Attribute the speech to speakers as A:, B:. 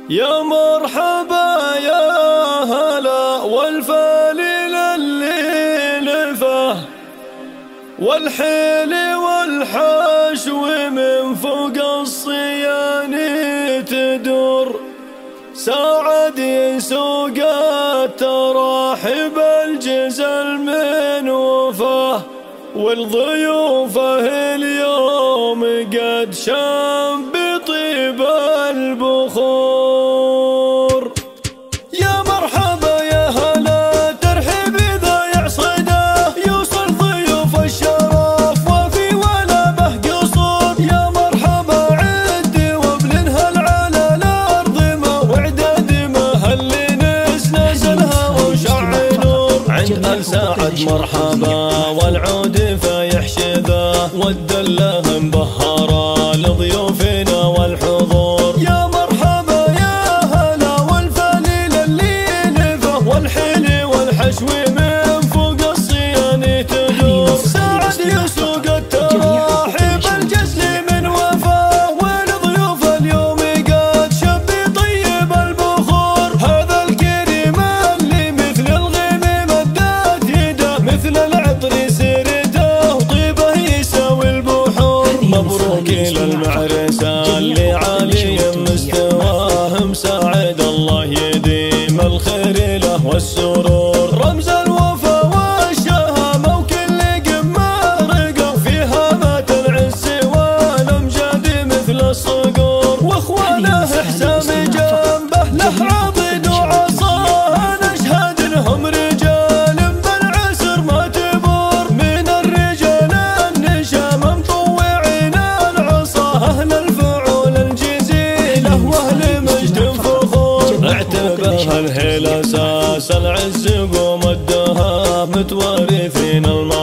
A: يا مرحبا يا هلا والفالي اللي لفه والحيل والحشو من فوق الصيان تدور ساعد يسوق التراحب الجزل من وفاه والضيوفه اليوم قد شم بطيب البخور. يا مرحبا يا هلا ترحب إذا يعصده يوصل ضيوف الشرف وفي ولا به قصور. يا مرحبا عد وابلنهل على الأرض ما وعدد ما اللي نزلها وشع نور عند الساعد مرحبا والعود فيحشي ذا والدله مبهرة لضيوفنا والحضور. يا مرحبا يا هلا والفليل اللي لفه والحيل والحشو من فوق الصيان تدور ساعد يسوق التراحب الجزل من وفاه والضيوف اليوم قد شب طيب البخور. هذا الكريم اللي مثل الغيم مدت يده مثل العطر سيرته وطيبه يساوي البحور. مبروك للمعرسة اللي عالي مستواه مساعد الله يديم الخير له والسرور. رمز الوفا والشهامة وكل قمة رقى فيها مات العز والأمجاد مثل الصقور. واخوانه حسام جنبه له عضد وعصاه نشهد لهم رجال بالعسر ما تبور. من الرجال النشام مطوعين العصا أهل الفعول الجزيلة واهل مجد فخور. اعتبرها الهيل اساس العز قوم الدهى متوارثين الماضي